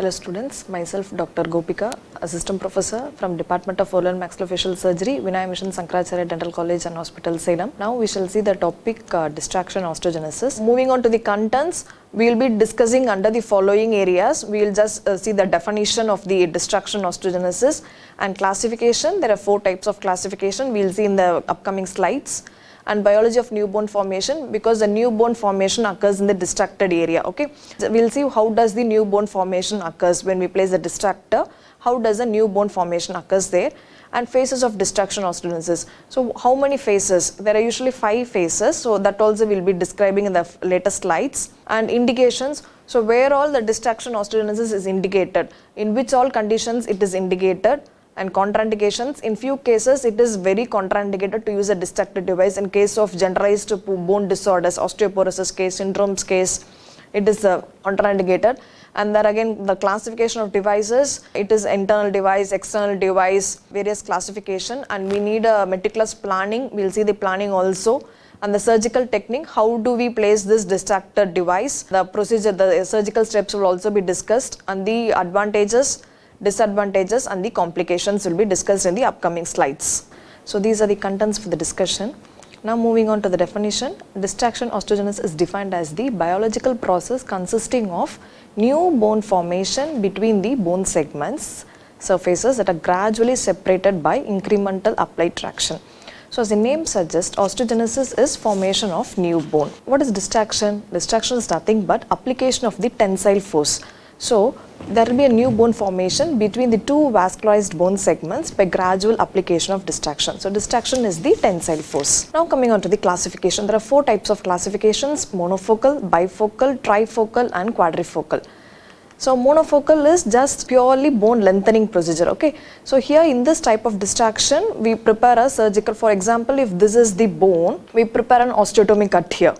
Hello students, myself Dr. Kobikha, Assistant Professor from Department of Oral and Maxillofacial Surgery, Vinaya Mission Sankaracharya Dental College and Hospital, Salem. Now we shall see the topic distraction osteogenesis. Moving on to the contents, we will be discussing under the following areas. We will just see the definition of the distraction osteogenesis and classification. There are 4 types of classification we will see in the upcoming slides. And biology of new bone formation, because the new bone formation occurs in the distracted area. Okay, so we'll see how does the new bone formation occurs when we place the distractor. How does the new bone formation occurs there, and phases of distraction osteogenesis. So how many phases? There are usually 5 phases. So that also we'll be describing in the later slides. And indications. So where all the distraction osteogenesis is indicated, in which all conditions it is indicated. And contraindications, in few cases it is very contraindicated to use a distracted device. In case of generalized bone disorders, osteoporosis case, syndromes case, it is contraindicated. And there again the classification of devices, it is internal device, external device, various classification, and we need a meticulous planning. We will see the planning also. And the surgical technique, how do we place this distracted device, the procedure, the surgical steps will also be discussed, and the advantages, disadvantages and the complications will be discussed in the upcoming slides. So these are the contents for the discussion. Now moving on to the definition. Distraction osteogenesis is defined as the biological process consisting of new bone formation between the bone segments surfaces that are gradually separated by incremental applied traction. So as the name suggests, osteogenesis is formation of new bone. What is distraction? Distraction is nothing but application of the tensile force. So there will be a new bone formation between the 2 vascularized bone segments by gradual application of distraction. So distraction is the tensile force. Now coming on to the classification, there are 4 types of classifications: monofocal, bifocal, trifocal and quadrifocal. So monofocal is just purely bone lengthening procedure. Okay, so here in this type of distraction we prepare a surgical, for example if this is the bone, we prepare an osteotomy cut here.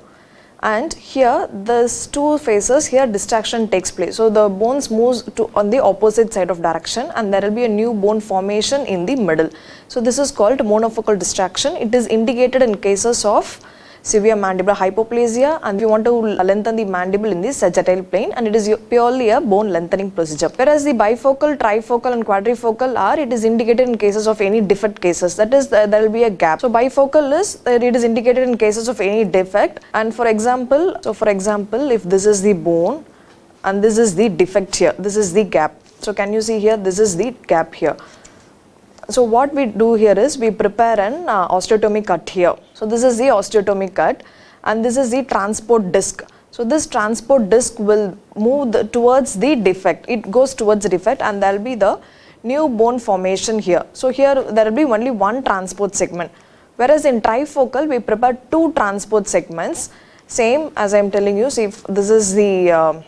And here there's 2 phases, here distraction takes place. So the bones moves to on the opposite side of direction, and there will be a new bone formation in the middle. So this is called monofocal distraction. It is indicated in cases of severe mandibular hypoplasia, and we want to lengthen the mandible in the sagittal plane, and it is purely a bone lengthening procedure. Whereas the bifocal, trifocal and quadrifocal are, it is indicated in cases of any defect cases, that is there will be a gap. So bifocal is, it is indicated in cases of any defect, and for example, if this is the bone and this is the defect here, this is the gap. So can you see here, this is the gap here. So what we do here is we prepare an osteotomy cut here. So this is the osteotomy cut, and this is the transport disc. So this transport disc will move towards the defect. It goes towards the defect, and there will be the new bone formation here. So here there will be only 1 transport segment. Whereas in trifocal we prepare 2 transport segments. Same as I am telling you. See, if this is the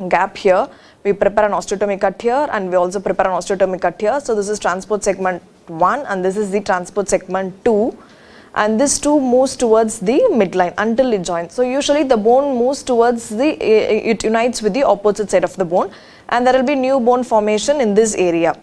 gap here, we prepare an osteotomy cut here, and we also prepare an osteotomy cut here. So this is transport segment 1, and this is the transport segment 2, and this 2 moves towards the midline until it joins. So usually the bone moves towards it unites with the opposite side of the bone, and there will be new bone formation in this area,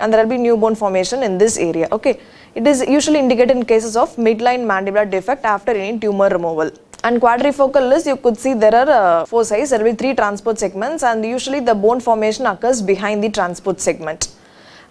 and there will be new bone formation in this area. Okay, it is usually indicated in cases of midline mandibular defect after any tumor removal. And quadrifocal is, you could see there are 4 sides, there will be 3 transport segments, and usually the bone formation occurs behind the transport segment.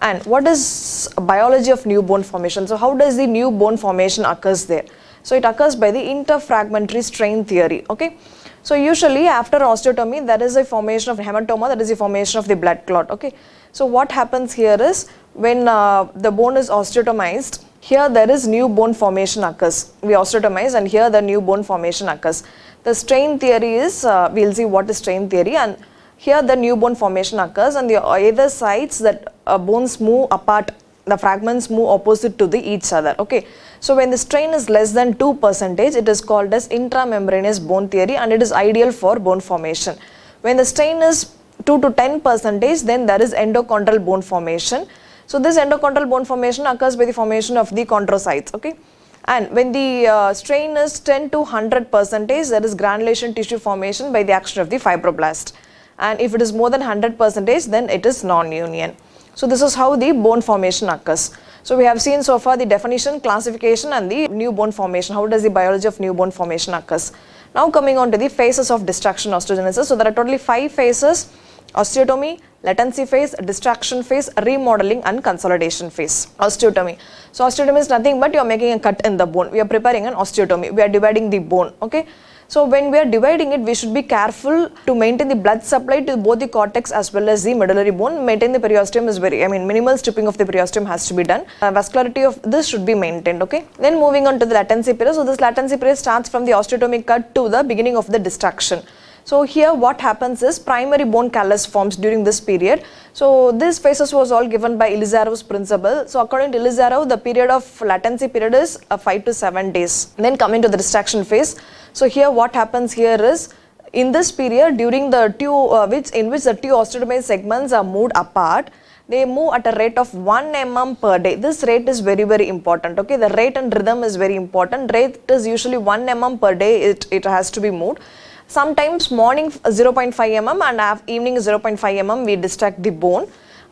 And what is biology of new bone formation? So how does the new bone formation occurs there? So it occurs by the interfragmentary strain theory. Okay, so usually after osteotomy there is a formation of hematoma, that is the formation of the blood clot. Okay, so what happens here is, when the bone is osteotomized, here there is new bone formation occurs. We osteotomize, and here the new bone formation occurs. The strain theory is, we will see what is strain theory, and here the new bone formation occurs, and the either sides that bones move apart, the fragments move opposite to each other. Okay, so when the strain is less than 2%, it is called as intramembranous bone theory, and it is ideal for bone formation. When the strain is 2 to 10%, then there is endochondral bone formation. So this endochondral bone formation occurs by the formation of the chondrocytes. Okay, and when the strain is 10 to 100%, there is granulation tissue formation by the action of the fibroblast, and if it is more than 100%, then it is non-union. So this is how the bone formation occurs. So we have seen so far the definition, classification and the new bone formation. How does the biology of new bone formation occurs? Now coming on to the phases of distraction osteogenesis. So there are totally 5 phases. Osteotomy, latency phase, distraction phase, remodeling and consolidation phase. Osteotomy. So osteotomy is nothing but you are making a cut in the bone. We are preparing an osteotomy. We are dividing the bone. Okay. So when we are dividing it, we should be careful to maintain the blood supply to both the cortex as well as the medullary bone. Maintain the periosteum is minimal stripping of the periosteum has to be done. Vascularity of this should be maintained. Okay. Then moving on to the latency period. So this latency period starts from the osteotomy cut to the beginning of the distraction. So here what happens is primary bone callus forms during this period. So this phases was all given by Elizarov's principle. So according to Elizarov, the period of latency period is 5 to 7 days. Then coming to the distraction phase. So here what happens here is, in this period during the in which the two osteotomized segments are moved apart, they move at a rate of 1 mm per day. This rate is very, very important. Okay, the rate and rhythm is very important. Rate is usually 1 mm per day, it has to be moved. Sometimes morning 0.5 mm and evening 0.5 mm we distract the bone.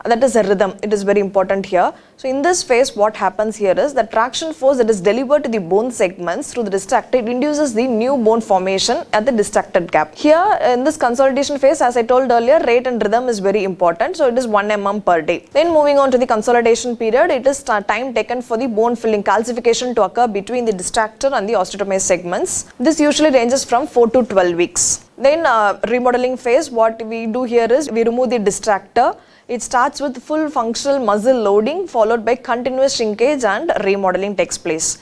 That is a rhythm. It is very important here. So in this phase, what happens here is the traction force that is delivered to the bone segments through the distractor, it induces the new bone formation at the distracted gap. Here in this consolidation phase, as I told earlier, rate and rhythm is very important. So it is 1 mm per day. Then moving on to the consolidation period, it is time taken for the bone filling calcification to occur between the distractor and the osteotomized segments. This usually ranges from 4 to 12 weeks. Then remodeling phase, what we do here is we remove the distractor. It starts with full functional muscle loading followed by continuous shrinkage and remodeling takes place.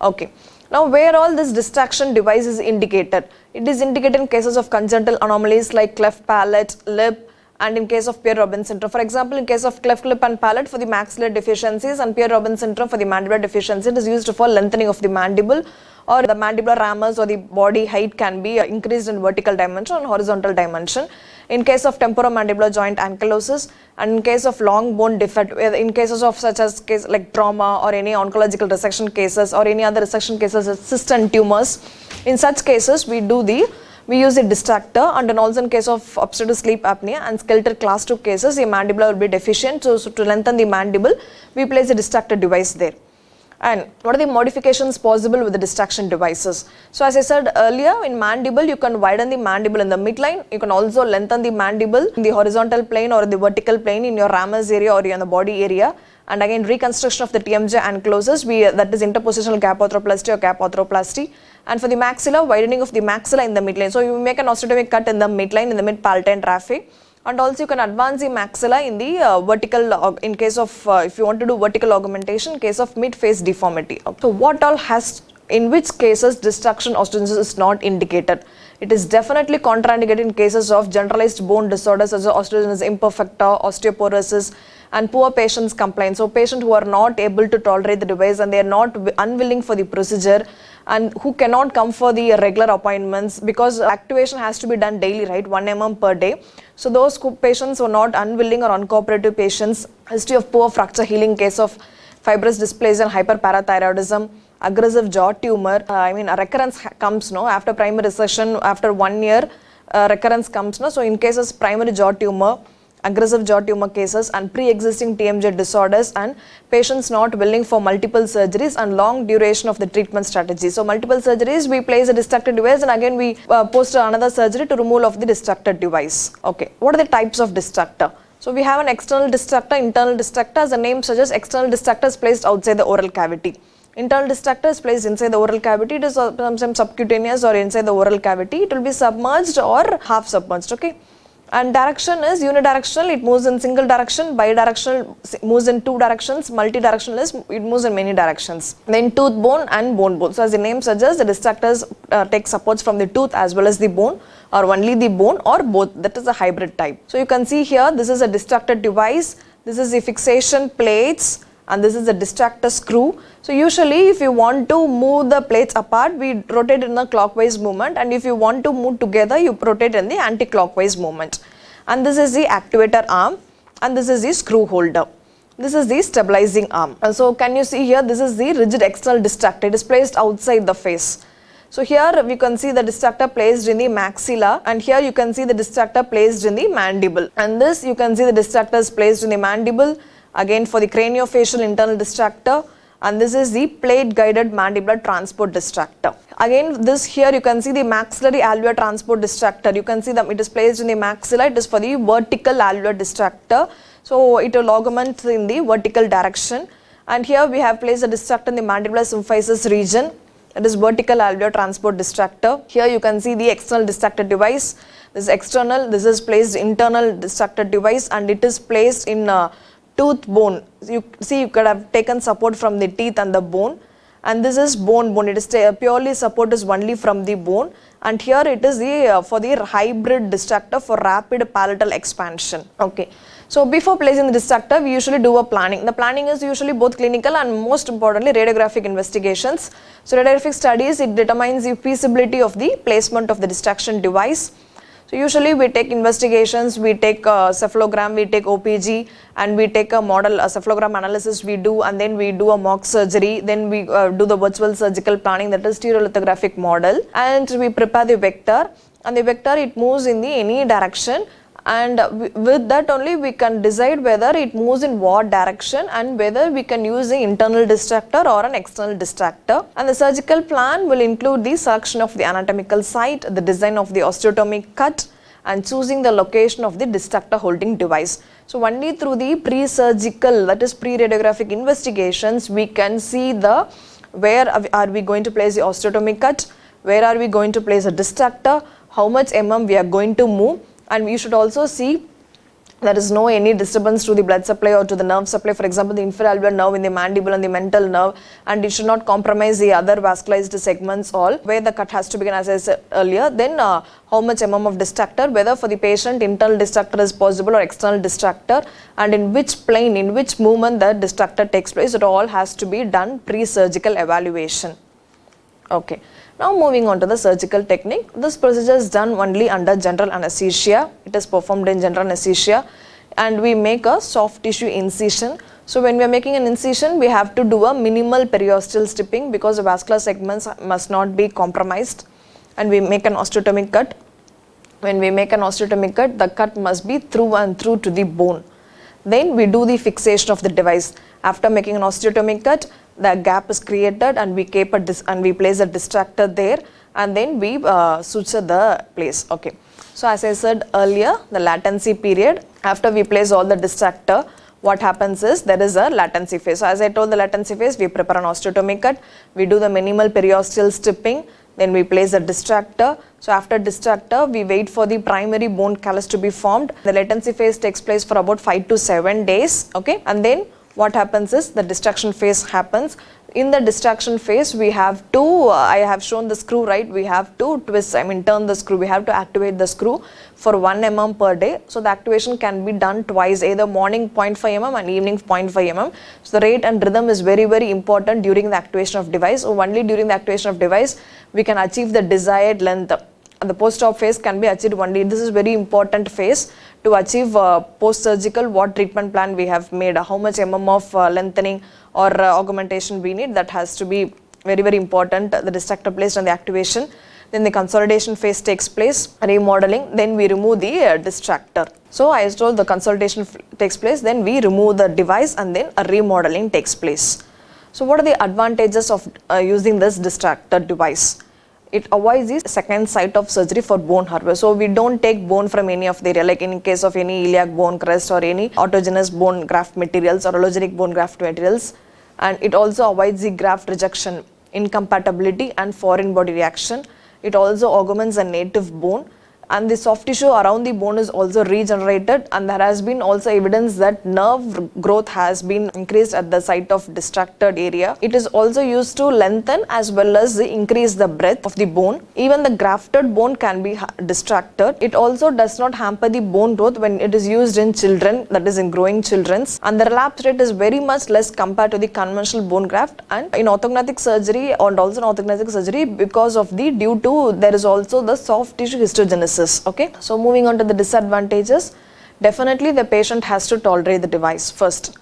Okay. Now where all this distraction device is indicated? It is indicated in cases of congenital anomalies like cleft palate, lip, and in case of Pierre-Robin syndrome. For example, in case of cleft lip and palate for the maxillary deficiencies and Pierre-Robin syndrome for the mandibular deficiency, it is used for lengthening of the mandible, or the mandibular ramus or the body height can be increased in vertical dimension and horizontal dimension. In case of temporomandibular joint ankylosis, and in case of long bone defect, in cases of such as case like trauma or any oncological resection cases or any other resection cases, cysts and tumors, in such cases we use a distractor, and also in case of obstructive sleep apnea and skeletal class 2 cases, the mandibular will be deficient. So to lengthen the mandible, we place a distractor device there. And what are the modifications possible with the distraction devices? So as I said earlier, in mandible, you can widen the mandible in the midline. You can also lengthen the mandible in the horizontal plane or in the vertical plane in your ramus area or in the body area. And again, reconstruction of the TMJ ankylosing, that is interpositional gap arthroplasty or gap arthroplasty. And for the maxilla, widening of the maxilla in the midline. So you make an osteotomic cut in the midline, in the mid-palatine raphe. And also you can advance the maxilla in the vertical, in case of, if you want to do vertical augmentation, in case of mid-face deformity. So what all in which cases distraction osteogenesis is not indicated? It is definitely contraindicated in cases of generalized bone disorders such as osteogenesis imperfecta, osteoporosis, and poor patients complaint. So patients who are not able to tolerate the device and they are not unwilling for the procedure and who cannot come for the regular appointments because activation has to be done daily, right, 1 mm per day. So those patients who are not unwilling or uncooperative patients, history of poor fracture healing, case of fibrous dysplasia and hyperparathyroidism, aggressive jaw tumor, a recurrence comes after primary recession, after 1 year recurrence comes. So in cases primary jaw tumor, aggressive jaw tumor cases and pre-existing TMJ disorders and patients not willing for multiple surgeries and long duration of the treatment strategy. So multiple surgeries, we place a distractor device and again we post another surgery to remove of the distractor device. Okay, what are the types of distractor? So we have an external distractor, internal distractor. As the name suggests, external distractor is placed outside the oral cavity. Internal distractor is placed inside the oral cavity. It is sometimes subcutaneous or inside the oral cavity. It will be submerged or half submerged. Okay. And direction is unidirectional, it moves in single direction, bidirectional moves in 2 directions, multidirectional is it moves in many directions. Then tooth bone and bone bone. So as the name suggests, the distractors take supports from the tooth as well as the bone or only the bone or both. That is a hybrid type. So you can see here, this is a distractor device, this is the fixation plates and this is the distractor screw. So usually if you want to move the plates apart, we rotate in the clockwise movement, and if you want to move together, you rotate in the anti-clockwise movement. And this is the activator arm and this is the screw holder. This is the stabilizing arm. And so can you see here, this is the rigid external distractor. It is placed outside the face. So here we can see the distractor placed in the maxilla, and here you can see the distractor placed in the mandible. And this you can see the distractor is placed in the mandible. Again for the craniofacial internal distractor, and this is the plate guided mandibular transport distractor. Again, this here you can see the maxillary alveolar transport distractor. You can see that it is placed in the maxilla. It is for the vertical alveolar distractor, so it will augment in the vertical direction. And here we have placed a distractor in the mandibular symphysis region. It is vertical alveolar transport distractor. Here you can see the external distractor device. This is external, this is placed internal distractor device, and it is placed in tooth bone. You see, you could have taken support from the teeth and the bone, and this is bone. It is purely support is only from the bone, and here it is the for the hybrid distractor for rapid palatal expansion. Okay, so before placing the distractor, we usually do a planning. The planning is usually both clinical and most importantly radiographic investigations. So radiographic studies, it determines the feasibility of the placement of the distraction device. So usually we take investigations, we take cephalogram, we take OPG, and we take a model, a cephalogram analysis we do, and then we do a mock surgery, then we do the virtual surgical planning, that is stereolithographic model, and we prepare the vector, and the vector it moves in the any direction, and with that only we can decide whether it moves in what direction and whether we can use the internal distractor or an external distractor. And the surgical plan will include the selection of the anatomical site, the design of the osteotomic cut, and choosing the location of the distractor holding device. So only through the pre-surgical, that is pre-radiographic investigations, we can see the where are we going to place the osteotomic cut, where are we going to place a distractor, how much we are going to move. And we should also see there is no any disturbance to the blood supply or to the nerve supply, for example the inferior nerve in the mandible and the mental nerve, and it should not compromise the other vascularized segments all, where the cut has to begin as I said earlier. Then how much of distractor, whether for the patient internal distractor is possible or external distractor, and in which plane, in which movement the distractor takes place, it all has to be done pre-surgical evaluation. Okay. Now moving on to the surgical technique. This procedure is done only under general anesthesia. It is performed in general anesthesia, and we make a soft tissue incision. So when we are making an incision, we have to do a minimal periosteal stripping because the vascular segments must not be compromised, and we make an osteotomic cut. When we make an osteotomic cut, the cut must be through and through to the bone. Then we do the fixation of the device. After making an osteotomic cut, the gap is created, and we keep and we place a distractor there, and then we suture the place. Okay. So as I said earlier, the latency period, after we place all the distractor, what happens is there is a latency phase. So as I told, the latency phase, we prepare an osteotomic cut, we do the minimal periosteal stripping, then we place a distractor. So after distractor, we wait for the primary bone callus to be formed. The latency phase takes place for about 5 to 7 days. Okay, and then what happens is the distraction phase happens. In the distraction phase, we have to, I have shown the screw, right? We have to twist, turn the screw. We have to activate the screw for 1 mm per day. So the activation can be done twice, either morning 0.5 mm and evening 0.5 mm. So the rate and rhythm is very, very important during the activation of device. So only during the activation of device, we can achieve the desired length. And the post-op phase can be achieved only. This is very important phase to achieve post-surgical what treatment plan we have made, how much of lengthening or augmentation we need. That has to be very, very important. The distractor placed on the activation. Then the consolidation phase takes place, remodeling. Then we remove the distractor. So I told the consolidation takes place, then we remove the device, and then a remodeling takes place. So what are the advantages of using this distractor device? It avoids the second site of surgery for bone harvest. So we don't take bone from any of the area, like in case of any iliac bone crest or any autogenous bone graft materials or allogenic bone graft materials. And it also avoids the graft rejection, incompatibility, and foreign body reaction. It also augments a native bone, and the soft tissue around the bone is also regenerated, and there has been also evidence that nerve growth has been increased at the site of distracted area. It is also used to lengthen as well as increase the breadth of the bone. Even the grafted bone can be distracted. It also does not hamper the bone growth when it is used in children, that is in growing children, and the relapse rate is very much less compared to the conventional bone graft. And in orthognathic surgery, and also in orthognathic surgery, because of the due to there is also the soft tissue histogenesis. Okay, so moving on to the disadvantages, definitely the patient has to tolerate the device first,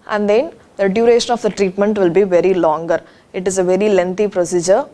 and then the duration of the treatment will be very longer. It is a very lengthy procedure,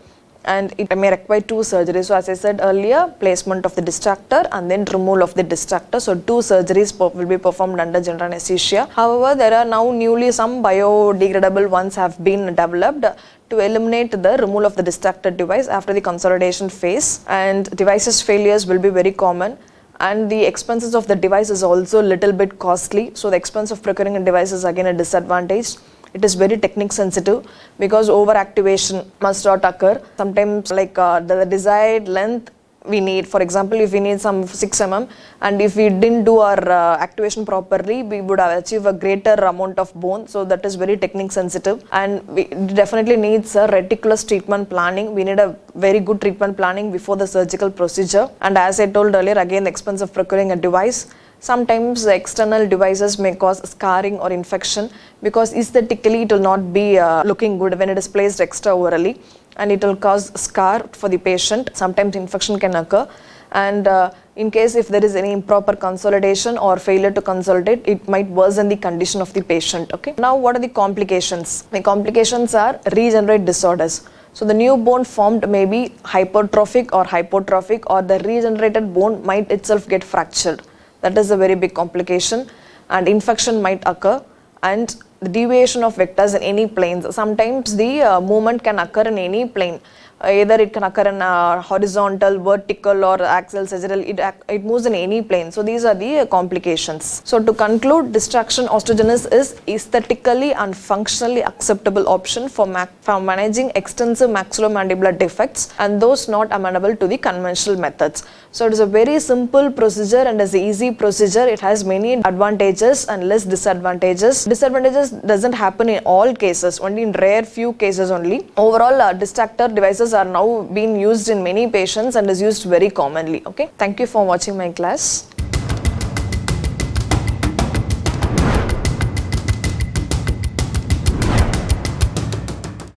and it may require two surgeries. So as I said earlier, placement of the distractor and then removal of the distractor. So two surgeries will be performed under general anesthesia. However, there are now newly some biodegradable ones have been developed to eliminate the removal of the distractor device after the consolidation phase, and devices failures will be very common, and the expenses of the device is also little bit costly. So the expense of procuring a device is again a disadvantage. It is very technique sensitive because overactivation must not occur. Sometimes the desired length we need, for example, if we need some 6 mm and if we didn't do our activation properly, we would have achieved a greater amount of bone. So that is very technique sensitive, and we definitely needs a reticulous treatment planning. We need a very good treatment planning before the surgical procedure. And as I told earlier, again the expense of procuring a device. Sometimes the external devices may cause scarring or infection because aesthetically it will not be looking good when it is placed extraorally, and it will cause scar for the patient. Sometimes infection can occur, and in case if there is any improper consolidation or failure to consolidate, it might worsen the condition of the patient. Okay. Now what are the complications? The complications are regenerate disorders. So the new bone formed may be hypertrophic, or the regenerated bone might itself get fractured. That is a very big complication, and infection might occur, and the deviation of vectors in any planes. Sometimes the movement can occur in any plane. Either it can occur in horizontal, vertical or axial, sagittal. It moves in any plane. So these are the complications. So to conclude, distraction osteogenesis is aesthetically and functionally acceptable option for managing extensive maxillomandibular defects and those not amenable to the conventional methods. So it is a very simple procedure and is an easy procedure. It has many advantages and less disadvantages. Disadvantages doesn't happen in all cases, only in rare few cases only. Overall, distractor devices are now being used in many patients and is used very commonly. Okay. Thank you for watching my class.